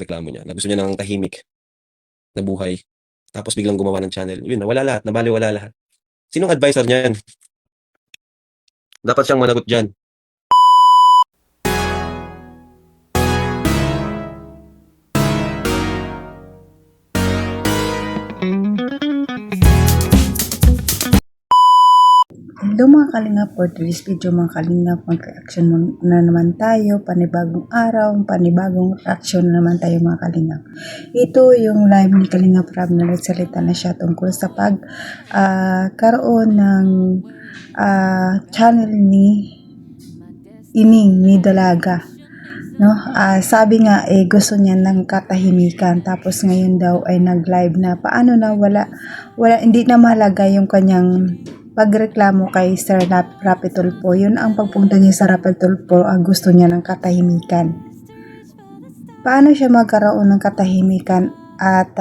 reklamo niya na gusto niya ng tahimik na buhay. Tapos biglang gumawa ng channel. Yun, nawala lahat, nabalewala lahat. Sinong advisor niyan? Dapat siyang managot diyan. Hello mga kalingap, for today's video mga kalingap, mag-reaction na naman tayo, panibagong araw, panibagong reaction na naman tayo mga kalingap. Ito yung live ni Kalingap Rab na nagsalita na siya tungkol sa karoon ng channel ni Ining ni Dalaga. No? Sabi nga gusto niya ng katahimikan, tapos ngayon daw ay nag-live na paano na wala hindi na mahalaga yung kanyang pagreklamo kay Sir Rapi Tulfo. Yun ang pagpunta niya sa Rapi Tulfo, gusto niya ng katahimikan. Paano siya magkaroon ng katahimikan at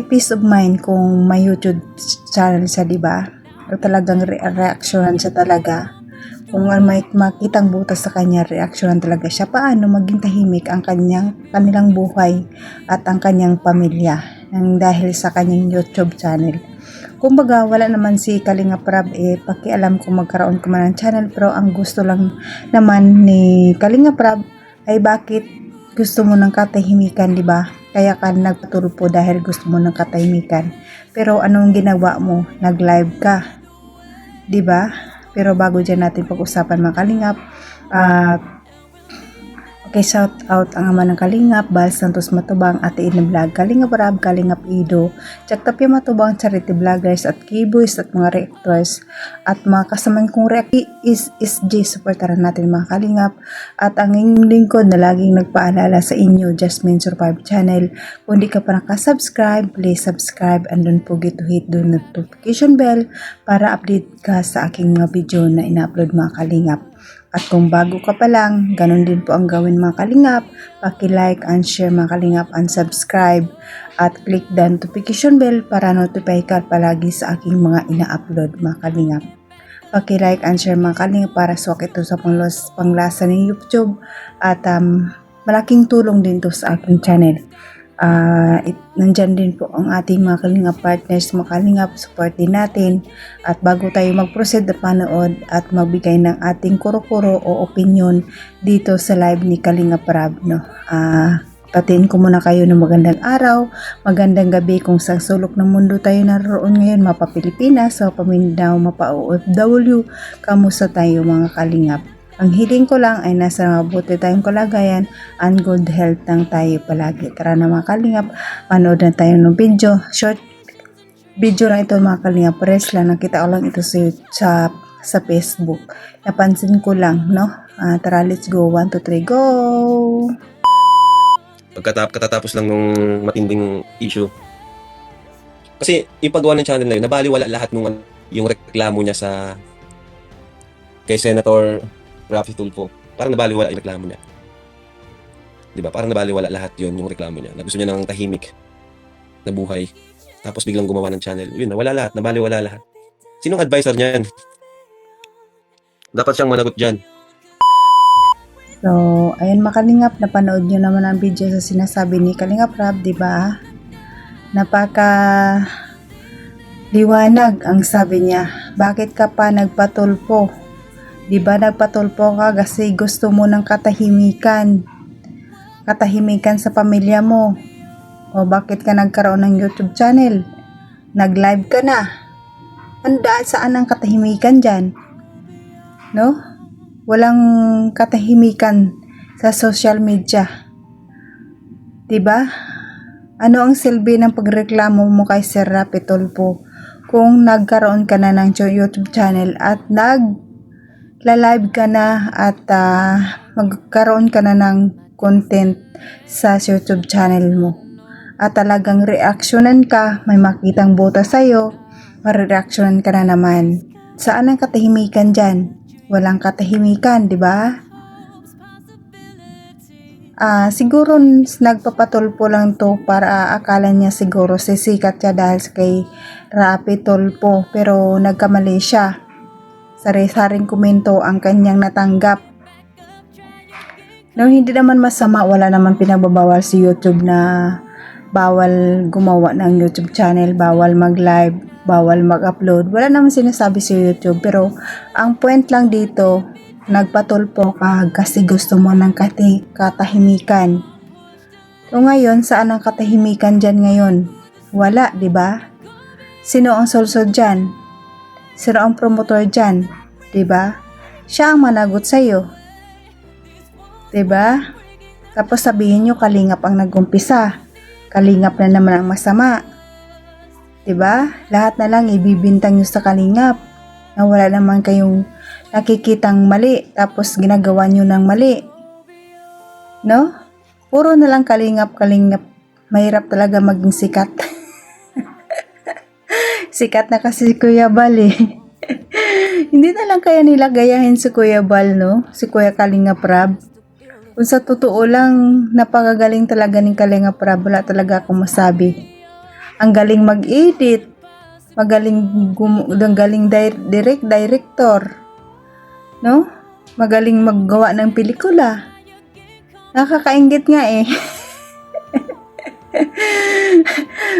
peace of mind kung may YouTube channel siya, diba? O talagang reaksyonan siya talaga. Kung may makitang butas sa kanya, reaksyonan talaga siya. Paano maging tahimik ang kanilang buhay at ang kanyang pamilya nang dahil sa kanyang YouTube channel. Kumbaga, wala naman si Kalingap Rab pakialam kung magkaroon ka man ng channel, pero ang gusto lang naman ni Kalingap Rab ay bakit gusto mo ng katahimikan, di ba? Kaya ka nagpatulpo dahil gusto mo ng katahimikan. Pero anong ginawa mo? Nag-live ka, di ba? Pero bago dyan natin pag-usapan mga Kalingap, okay, shout out ang ama ng Kalingap, Bal Santos Matubang, Ate Ina Vlog, Kalingap Rab, Kalingap Ido, Tsaktapya Matubang, Charity Vloggers, at Keyboys, at mga reactors, at mga kasamaan kong is J, supportaran natin mga Kalingap, at ang inyong lingkod na laging nagpaalala sa inyo, Jasmine Survive Channel. Kung di ka pa nakasubscribe, please subscribe, and don't forget to hit the notification bell para update ka sa aking mga video na ina-upload mga Kalingap. At kung bago ka pa lang, ganun din po ang gawin mga Kalingap. Paki-like and share mga Kalingap and subscribe. At click the notification bell para notify ka palagi sa aking mga ina-upload mga Kalingap. Paki-like and share mga Kalingap para swak ito sa panglasa ng YouTube. At malaking tulong din to sa aking channel. Nandyan din po ang ating mga Kalingap partners, mga Kalingap, support din natin. At bago tayo mag-proceed na panood at magbigay ng ating kuro-kuro o opinion dito sa live ni Kalingap Rab, no? Patiin ko muna kayo ng magandang araw, magandang gabi kung sa sulok ng mundo tayo naroon ngayon, mapa Pilipinas, mapa Mindanao, mapa OFW, kamusta tayo mga Kalingap? Ang hiling ko lang ay nasa mabuti tayong kalagayan and good health lang tayo palagi. Tara na mga Kalingap, manood na tayo ng video. Short video lang ito mga Kalingap. Press lang, nakita ko lang ito sa Facebook. Napansin ko lang, no? Tara, let's go. 1, 2, 3, go! Katatapos lang nung matinding issue. Kasi yung paggawa ng channel na yun, nabaliwala lahat nung yung reklamo niya kay Senator Rapi Tulfo. Parang nabaliwala yung reklamo niya. Diba? Parang nabaliwala lahat yun, yung reklamo niya. Na gusto niya ng tahimik na buhay. Tapos biglang gumawa ng channel. Yun, nawala lahat, nabaliwala lahat. Sinong advisor niyan? Dapat siyang managot dyan. So, ayun mga Kalingap, napanood nyo naman ang video sa sinasabi ni Kalingap Rab, diba? Napaka liwanag ang sabi niya. Bakit ka pa nagpatulpo? Diba nagpatulpo ka kasi gusto mo ng katahimikan sa pamilya mo? O bakit ka nagkaroon ng YouTube channel? Nag-live ka na. Saan ang katahimikan dyan? No? Walang katahimikan sa social media. Diba? Ano ang silbi ng pagreklamo mo kay Sir Rapi Tulfo kung nagkaroon ka na ng YouTube channel at live ka na at magkaroon ka na ng content sa YouTube channel mo at talagang reaksyonan ka, may makitang butas sa'yo, marireaksyonan ka na naman. Saan ang katahimikan dyan? Walang katahimikan, di ba? Siguro nagpapatulpo lang to para akala niya siguro sisikat siya dahil kay Rapi Tulfo, pero nagkamali siya. Sari-saring komento ang kanyang natanggap. No, hindi naman masama, wala naman pinagbabawal si YouTube na bawal gumawa ng YouTube channel, bawal mag-live, bawal mag-upload. Wala naman sinasabi si YouTube, pero ang point lang dito, nagpatulpo ka kasi gusto mo ng katahimikan. So ngayon, saan ang katahimikan dyan ngayon? Wala, di ba? Sino ang solsod dyan? Sino ang promotor dyan? Di ba? Siya ang managot sa'yo. Di ba? Tapos sabihin nyo, Kalingap ang nagumpisa. Kalingap na naman ang masama. Di ba? Lahat na lang ibibintang nyo sa Kalingap. Na wala naman kayong nakikitang mali. Tapos ginagawa nyo ng mali. No? Puro na lang Kalingap. Mahirap talaga maging sikat. Sikat na kasi si Kuya Bal eh. Hindi na lang kaya nila gayahin si Kuya Bal, no? Si Kuya Kalingap Rab. Kung sa totoo lang, napakagaling talaga ni Kalingap Rab. Wala talaga akong masabi. Ang galing mag-edit. Magaling director. No? Magaling maggawa ng pelikula. Nakakaingit nga eh.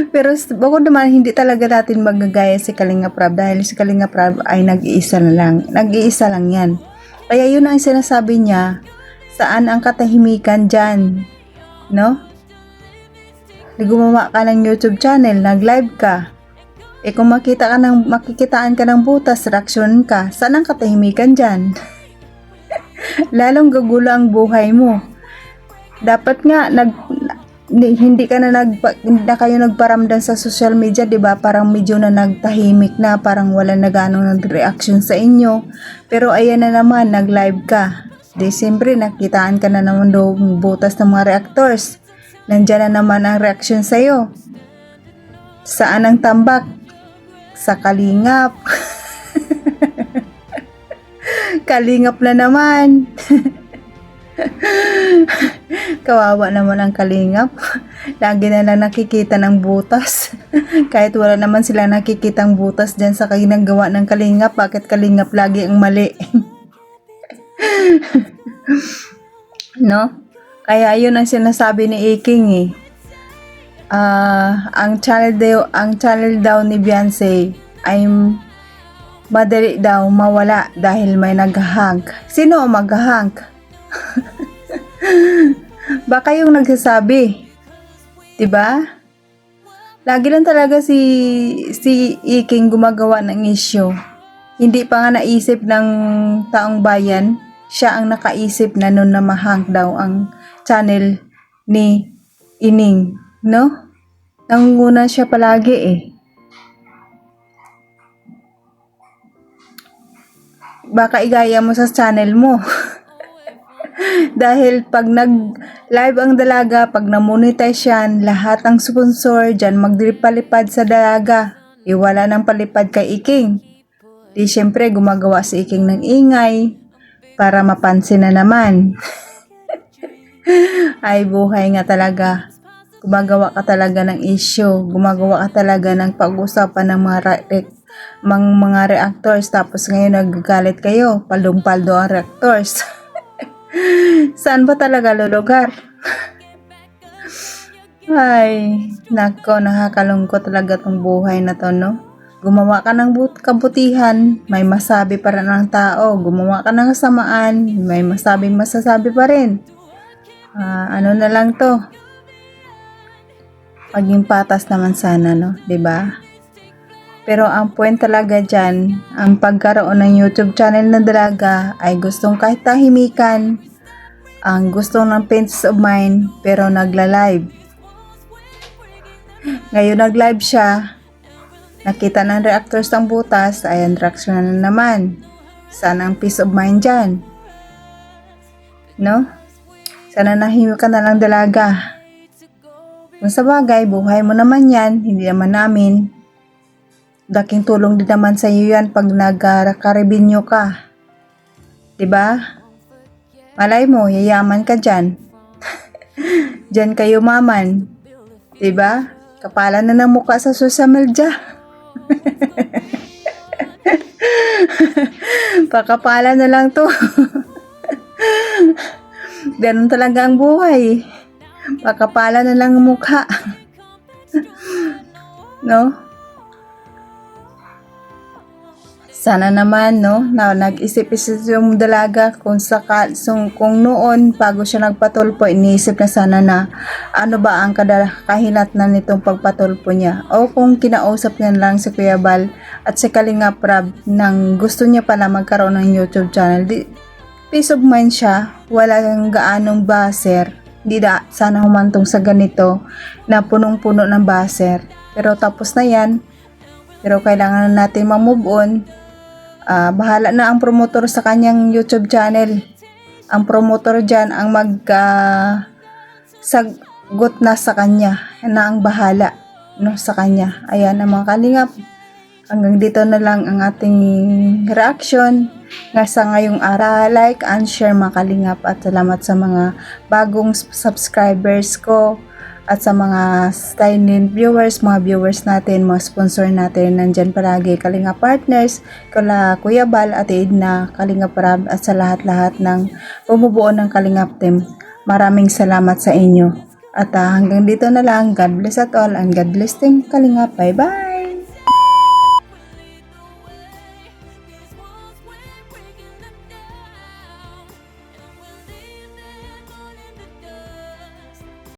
Pero bako naman, hindi talaga natin magagaya si Kalingap Rab dahil si Kalingap Rab ay nag-iisa lang. Nag-iisa lang yan. Kaya yun ang sinasabi niya, saan ang katahimikan dyan? No? Gumawa ka ng YouTube channel, nag-live ka. Eh kung makikitaan ka ng butas, reaksyon ka, saan ang katahimikan dyan? Lalong gagulo ang buhay mo. Dapat nga hindi na kayo nagparamdam sa social media, 'di ba? Parang medyo na nagtahimik na, parang wala na ganong nag-reaction sa inyo. Pero ayan na naman, nag-live ka. Di siyempre nakitaan ka na naman doon butas ng mga reactors. Nandiyan na naman ang reaction sa iyo. Saan ang tambak? Sa Kalingap. Kalingap na naman. Kawawa naman ang Kalingap. Lagi na lang nakikita ng butas. Kahit wala naman sila nakikitang butas dyan sa ginagawa ng Kalingap, bakit Kalingap lagi ang mali? No? Kaya yun ang sinasabi ni Iking eh. Ang channel daw ni Beyonce ay madali daw mawala dahil may nag-hank. Sino ang mag-hank? Baka yung nagsasabi, 'di ba? Lagi lang talaga si Iking gumagawa ng issue. Hindi pa nga naisip ng taong bayan, siya ang nakaisip na noon na mahang daw ang channel ni Ining, no? Nangunguna siya palagi eh. Baka igaya mo sa channel mo. Dahil pag nag-live ang dalaga, pag na-monetize yan, lahat ng sponsor dyan magdipalipad sa dalaga. Iwala ng palipad kay Iking. Di syempre gumagawa si Iking ng ingay para mapansin na naman. Ay buhay nga talaga. Gumagawa ka talaga ng issue. Gumagawa ka talaga ng pag-usapan ng mga reactors. Tapos ngayon nagagalit kayo. Paldong-paldo ang reactors. Saan ba talaga lulugar? Ay, nako, nakakalungkot talaga tong buhay na to, no? Gumawa ka ng kabutihan, may masabi pa rin ang tao. Gumawa ka ng kasamaan, may masasabi pa rin. Ano na lang to? Maging patas naman sana, no? 'Di ba? Pero ang point talaga dyan, ang pagkaroon ng YouTube channel na dalaga ay gustong kahit tahimikan, ang gusto ng peace of mind, pero nagla-live. Ngayon nag-live siya, nakita ng reactors ng butas, ayan, reaction na naman. Sana ang peace of mind dyan. No? Sana nahimik ka na lang dalaga. Kung sa bagay, buhay mo naman yan, hindi naman namin. Daking tulong din naman sa iyo yan pag nagkaribinyo ka. 'Di ba? Malay mo, yayaman ka dyan. Dyan kayo maman. 'Di ba? Kapalan na ng mukha sa social media. Pakapalan na lang to. Ganun talaga ang buhay. Pakapala na lang ang mukha. No? Sana naman, no, na nag-isip-isip yung dalaga kung noon, bago siya nagpatulpo, iniisip na sana na ano ba ang kahinatnan nitong pagpatulpo niya. O kung kinausap niya lang si Kuya Bal at si Kalinga Prab nang gusto niya pala magkaroon ng YouTube channel. Peace of mind siya, wala kang gaanong baser. Di na sana humantong sa ganito na punong-puno ng baser. Pero tapos na yan. Pero kailangan natin ma-move on. Bahala na ang promotor sa kanyang YouTube channel. Ang promotor dyan ang sagot na sa kanya. Na ang bahala, no, sa kanya. Ayan ang mga kalingap. Hanggang dito na lang ang ating reaction nga sa ngayong araw. Like and share mga kalingap, at salamat sa mga bagong subscribers ko at sa mga silent viewers, mga viewers natin, mga sponsor natin, nandyan palagi, Kalinga Partners, Kuya Bal at Edna, Kalinga Prab, at sa lahat-lahat ng bumubuo ng Kalingap team. Maraming salamat sa inyo. At hanggang dito na lang. God bless at all, and God bless team Kalingap. Bye-bye!